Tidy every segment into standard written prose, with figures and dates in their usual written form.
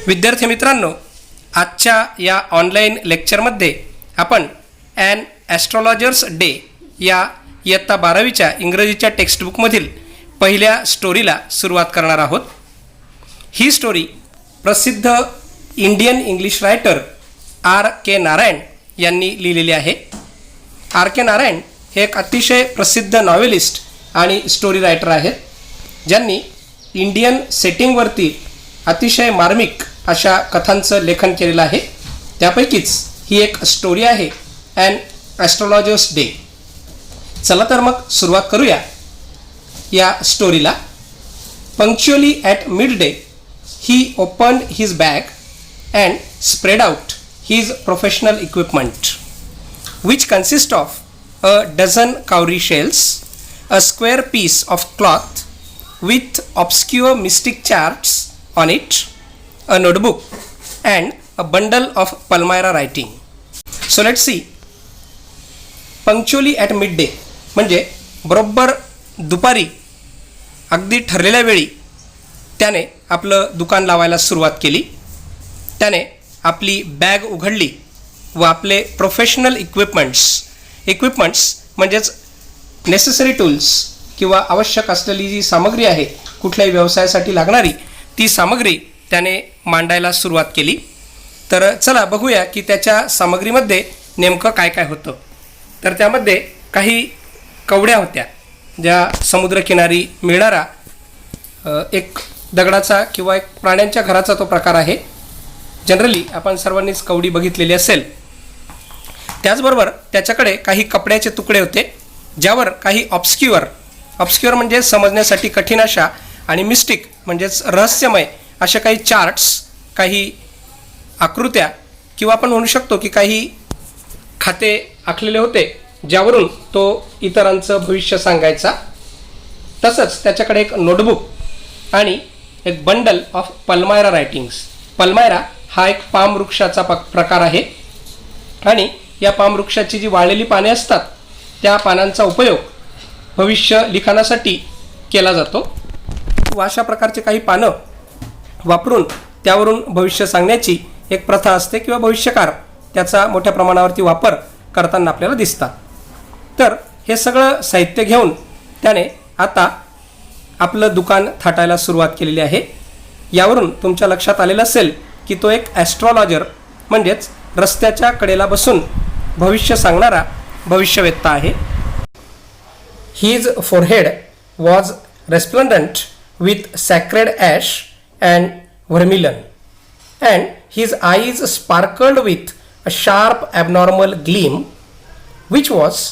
विद्यार्थी मित्रांनो, आजच्या या ऑनलाईन लेक्चरमध्ये आपण ॲन ॲस्ट्रॉलॉजर्स डे या इयत्ता 12वीच्या इंग्रजीच्या टेक्स्टबुकमधील पहिल्या स्टोरीला सुरुवात करणार आहोत. ही स्टोरी प्रसिद्ध इंडियन इंग्लिश रायटर आर के नारायण यांनी लिहिलेली आहे. आर के नारायण हे एक अतिशय प्रसिद्ध नॉव्हेलिस्ट आणि स्टोरी रायटर आहेत, ज्यांनी इंडियन सेटिंगवरती अतिशय मार्मिक अशा कथांचं लेखन केलेलं आहे. त्यापैकीच ही एक स्टोरी आहे, ॲन ॲस्ट्रॉलॉजर्स डे. चला तर मग सुरुवात करूया या स्टोरीला. Punctually at midday he opened his bag and spread out his professional equipment, which consist of a dozen cowrie shells, a square piece of cloth with obscure mystic charts on it, a notebook, and a bundle of Palmyra writing. So let's see. Punctually at midday म्हणजे बरोबर दुपारी अगदी ठरलेल्या वेळी त्याने आपलं दुकान लावायला सुरुवात केली. त्याने आपली बॅग उघडली व आपले प्रोफेशनल इक्विपमेंट्स म्हणजेच नेसेसरी टूल्स किंवा आवश्यक असलेली जी सामग्री आहे कुठल्याही व्यवसायासाठी लागणारी ती सामग्री त्याने मांडायला सुरुवात केली. तर चला बघूया की त्याच्या सामग्रीमध्ये नेमकं काय काय होतं. तर त्यामध्ये काही कवड्या होत्या, ज्या समुद्रकिनारी मिळणारा एक दगडाचा किंवा एक प्राण्यांच्या घराचा तो प्रकार आहे. जनरली आपण सर्वांनीच कवडी बघितलेली असेल. त्याचबरोबर त्याच्याकडे काही कपड्याचे तुकडे होते, ज्यावर काही ऑब्स्क्युअर म्हणजे समजण्यासाठी कठीण अशा आणि मिस्टिक म्हणजेच रहस्यमय अशा काही चार्ट्स, काही आकृत्या किंवा आपण म्हणू शकतो की काही खाते आखलेले होते, ज्यावरून तो इतरांचं भविष्य सांगायचा. तसंच त्याच्याकडे एक नोटबुक आणि एक bundle of Palmyra writings. Palmyra हा एक पाम वृक्षाचा प्रकार आहे आणि या पाम वृक्षाची जी वाळलेली पाने असतात त्या पानांचा उपयोग भविष्य लिखाणासाठी केला जातो. व अशा प्रकारचे काही पानं वापरून त्यावरून भविष्य सांगण्याची एक प्रथा असते किंवा भविष्यकार त्याचा मोठ्या प्रमाणावरती वापर करताना आपल्याला दिसतात. तर हे सगळं साहित्य घेऊन त्याने आता आपलं दुकान थाटायला सुरुवात केलेली आहे. यावरून तुमच्या लक्षात आलेलं असेल की तो एक ॲस्ट्रॉलॉजर म्हणजेच रस्त्याच्या कडेला बसून भविष्य सांगणारा भविष्यवेत्ता आहे. His forehead was resplendent with sacred ash and vermilion and his eyes sparkled with a sharp abnormal gleam, which was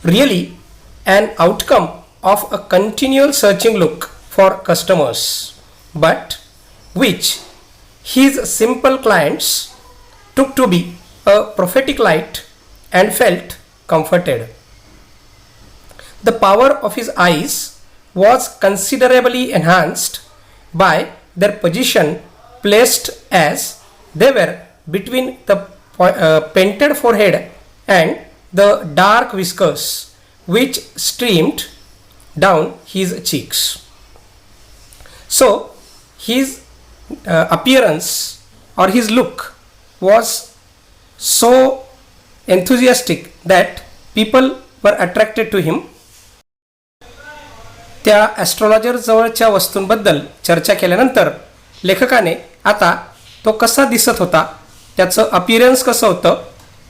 really an outcome of a continual searching look for customers, but which his simple clients took to be a prophetic light and felt comforted. The power of his eyes was considerably enhanced by their position placed as they were between the painted forehead and the dark whiskers which streamed down his cheeks. So his appearance or his look was so enthusiastic that people were attracted to him. त्या astrologer जवळच्या वस्तूंबद्दल चर्चा केल्यानंतर लेखकाने आता तो कसा दिसत होता, त्याचं अपीअरन्स कसं होतं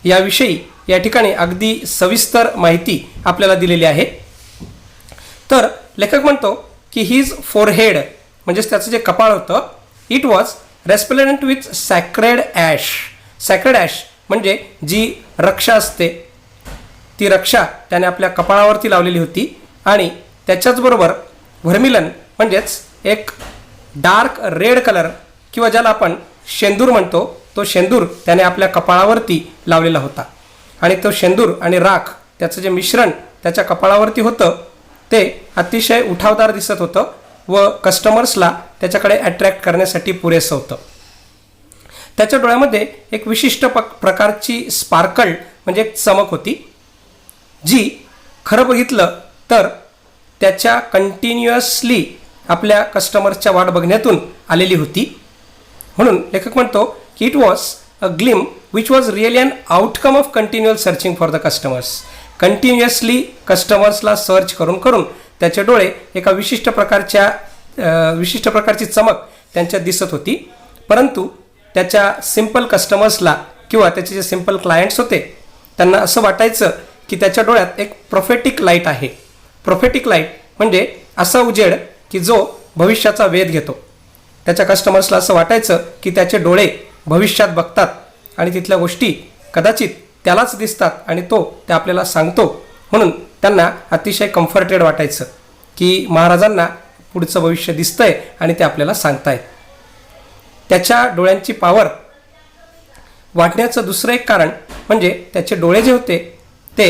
याविषयी या ठिकाणी अगदी सविस्तर माहिती आपल्याला दिलेली आहे. तर लेखक म्हणतो की हिज फोरहेड म्हणजेच त्याचं जे कपाळ होतं, it was resplendent with sacred ash. Sacred ash म्हणजे जी रक्षा असते ती रक्षा त्याने आपल्या कपाळावरती लावलेली होती. आणि त्याच्याचबरोबर व्हर्मिलन म्हणजेच एक डार्क रेड कलर किंवा ज्याला आपण शेंदूर म्हणतो, तो शेंदूर त्याने आपल्या कपाळावरती लावलेला होता. आणि तो शेंदूर आणि राख त्याचं जे मिश्रण त्याच्या कपाळावरती होतं ते अतिशय उठावदार दिसत होतं व कस्टमर्सला त्याच्याकडे अट्रॅक्ट करण्यासाठी पुरेसं होतं. त्याच्या डोळ्यामध्ये एक विशिष्ट प्रकारची स्पार्कल म्हणजे एक चमक होती, जी खरं बघितलं तर त्याच्या कंटिन्युअसली आपल्या कस्टमर्सच्या वाट बघण्यातून आलेली होती. म्हणून लेखक म्हणतो की it was a gleam which was really an outcome of continual searching for the customers. Continuously कस्टमर्सला सर्च करून करून त्याचे डोळे एका विशिष्ट प्रकारची चमक त्यांच्यात दिसत होती. परंतु त्याच्या सिम्पल कस्टमर्सला किंवा त्याचे जे सिम्पल क्लायंट्स होते त्यांना असं वाटायचं की त्याच्या डोळ्यात एक प्रोफेटिक लाईट आहे. प्रोफेटिक लाईट म्हणजे असा उजेड की जो भविष्याचा वेध घेतो. त्याच्या कस्टमर्सला असं वाटायचं की त्याचे डोळे भविष्यात बघतात आणि तिथल्या गोष्टी कदाचित त्यालाच दिसतात आणि तो ते आपल्याला सांगतो. म्हणून त्यांना अतिशय कम्फर्टेड वाटायचं की महाराजांना पुढचं भविष्य दिसतंय आणि ते आपल्याला सांगतायत. त्याच्या डोळ्यांची पॉवर वाढण्याचं दुसरं एक कारण म्हणजे त्याचे डोळे जे होते ते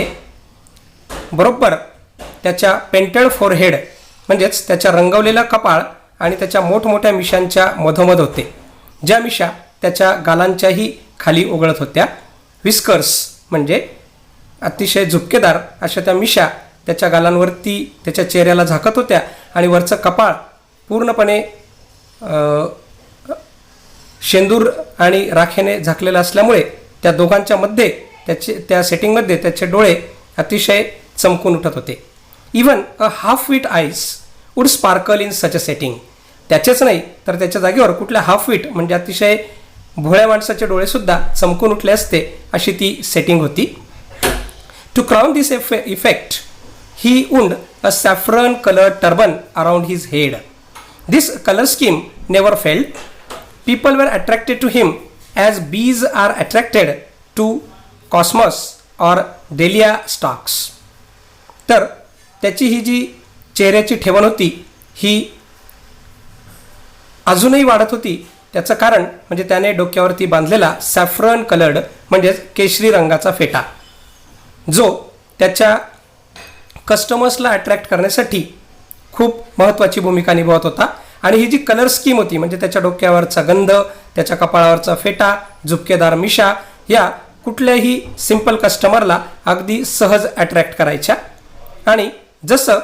बरोबर त्याच्या पेंटेड फोरहेड म्हणजेच त्याच्या रंगवलेला कपाळ आणि त्याच्या मोठमोठ्या मिशांच्या मधोमध होते, ज्या मिशा त्याच्या गालांच्याही खाली उघळत होत्या. विस्कर्स म्हणजे अतिशय झुपकेदार अशा त्या मिशा त्याच्या गालांवरती त्याच्या चेहऱ्याला झाकत होत्या आणि वरचं कपाळ पूर्णपणे शेंदूर आणि राखेने झाकलेलं असल्यामुळे त्या दोघांच्या मध्ये त्या सेटिंगमध्ये त्याचे डोळे अतिशय चमकून उठत होते. Even a half wheat eyes would sparkle in such a setting. त्याचेच नाही तर त्याच्या जागेवर कुठल्या हाफ वीट म्हणजे अतिशय भोळ्या माणसाचे डोळेसुद्धा चमकून उठले असते अशी ती सेटिंग होती. To crown this effect he wound a saffron coloured turban around his head. This colour scheme never failed. People were attracted to him as bees are attracted to cosmos or dahlia stalks. तर त्याची ही जी चेहऱ्याची ठेवण होती ही अजूनही वाढत होती. त्याचं कारण म्हणजे त्याने डोक्यावरती बांधलेला सॅफ्रन कलर्ड म्हणजेच केशरी रंगाचा फेटा, जो त्याच्या कस्टमर्सला अट्रॅक्ट करण्यासाठी खूप महत्त्वाची भूमिका निभावत होता. आणि ही जी कलर स्कीम होती म्हणजे त्याच्या डोक्यावरचा गंध, त्याच्या कपाळावरचा फेटा, झुपकेदार मिशा या कुठल्याही सिम्पल कस्टमरला अगदी सहज अट्रॅक्ट करायच्या. आणि जसं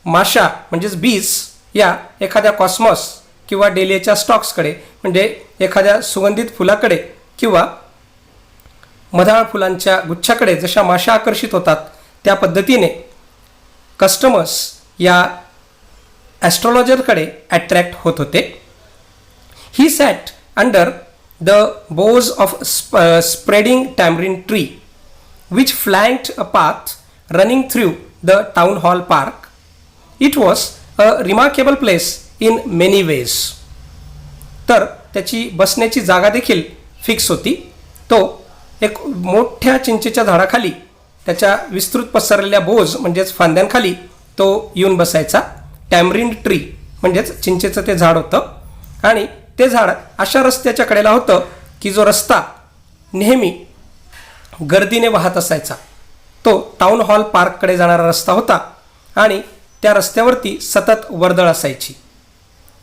माशा म्हणजेच बीज या एखाद्या कॉस्मॉस किंवा डेलियाच्या स्टॉक्सकडे म्हणजे एखाद्या सुगंधित फुलाकडे किंवा मधाळ फुलांच्या गुच्छाकडे जशा माशा आकर्षित होतात त्या पद्धतीने कस्टमर्स या ॲस्ट्रॉलॉजरकडे अट्रॅक्ट होत होते. He sat under the boughs of spreading tamarind tree which flanked a path running through the town hall park. It was a remarkable place in many ways. तर त्याची बसण्याची जागा देखील फिक्स होती. तो एक मोठ्या चिंचेच्या झाडाखाली त्याच्या विस्तृत पसरलेल्या बोज म्हणजेच फांद्यांखाली तो येऊन बसायचा. टॅमरिन ट्री म्हणजेच चिंचेचं ते झाड होतं आणि ते झाड अशा रस्त्याच्या कडेला होतं की जो रस्ता नेहमी गर्दीने वाहत असायचा. तो टाउन हॉल पार्ककडे जाणारा रस्ता होता आणि त्या रस्त्यावरती सतत वर्दळ असायची.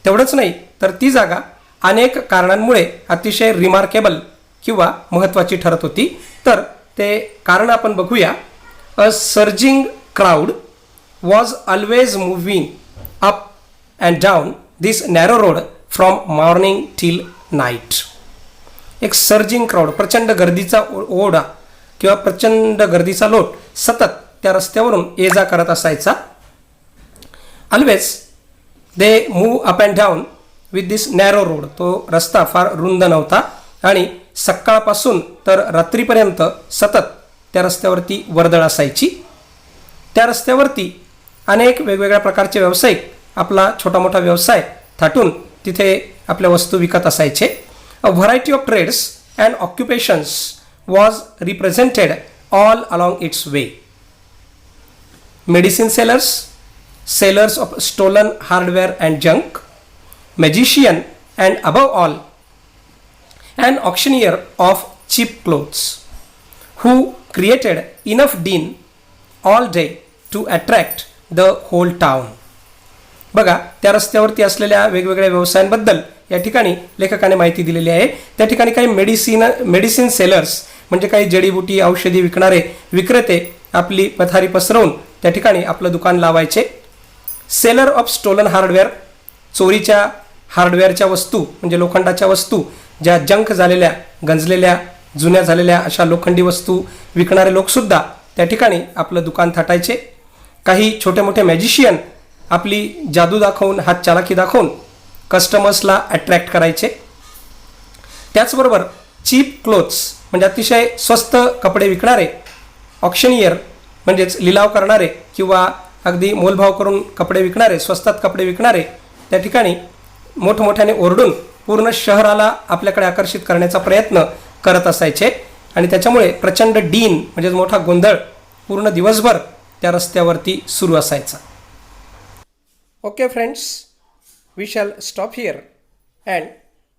तेवढंच नाही तर ती जागा अनेक कारणांमुळे अतिशय रिमार्केबल किंवा महत्त्वाची ठरत होती. तर ते कारण आपण बघूया. A surging crowd was always moving up and down this narrow road from morning till night. एक सर्जिंग क्राऊड, प्रचंड गर्दीचा ओढा किंवा प्रचंड गर्दीचा लोट सतत त्या रस्त्यावरून ये जा करत असायचा. Always they move up and down with this narrow road. तो रस्ता फार रुंद नव्हता आणि सकाळपासून तर रात्रीपर्यंत सतत त्या रस्त्यावरती वर्दळ असायची. त्या रस्त्यावरती अनेक वेगवेगळ्या प्रकारचे व्यावसायिक आपला छोटा मोठा व्यवसाय थाटून तिथे आपल्या वस्तू विकत असायचे. A variety of trades and occupations was represented all along its way. Medicine sellers, sellers of stolen hardware and junk, magician and above all an auctioneer of cheap clothes who created enough din all day to attract the whole town. बघा त्या रस्त्यावरती असलेल्या वेगवेगळ्या व्यवसायांबद्दल या ठिकाणी लेखकाने माहिती दिलेली आहे. त्या ठिकाणी काही मेडिसिन सेलर्स म्हणजे काही जडीबुटी औषधी विकणारे विक्रेते आपली पथारी पसरवून त्या ठिकाणी आपलं दुकान लावायचे. सेलर ऑफ स्टोलन हार्डवेअर, चोरीच्या हार्डवेअरच्या वस्तू म्हणजे लोखंडाच्या वस्तू ज्या जंक झालेल्या, गंजलेल्या, जुन्या झालेल्या अशा लोखंडी वस्तू विकणारे लोकसुद्धा त्या ठिकाणी आपलं दुकान थाटायचे. काही छोटे मोठे मॅजिशियन आपली जादू दाखवून, हात चालाकी दाखवून कस्टमर्सला अट्रॅक्ट करायचे. त्याचबरोबर चीप क्लोथ्स म्हणजे अतिशय स्वस्त कपडे विकणारे, ऑक्शनियर म्हणजेच लिलाव करणारे किंवा अगदी मोलभाव करून कपडे विकणारे, स्वस्तात कपडे विकणारे त्या ठिकाणी मोठमोठ्याने ओरडून पूर्ण शहराला आपल्याकडे आकर्षित करण्याचा प्रयत्न करत असायचे आणि त्याच्यामुळे प्रचंड डीन म्हणजेच मोठा गोंधळ पूर्ण दिवसभर त्या रस्त्यावरती सुरू असायचा. Okay friends, we shall stop here and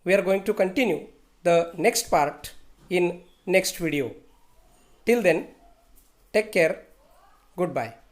we are going to continue the next part in next video. Till then, take care. Goodbye.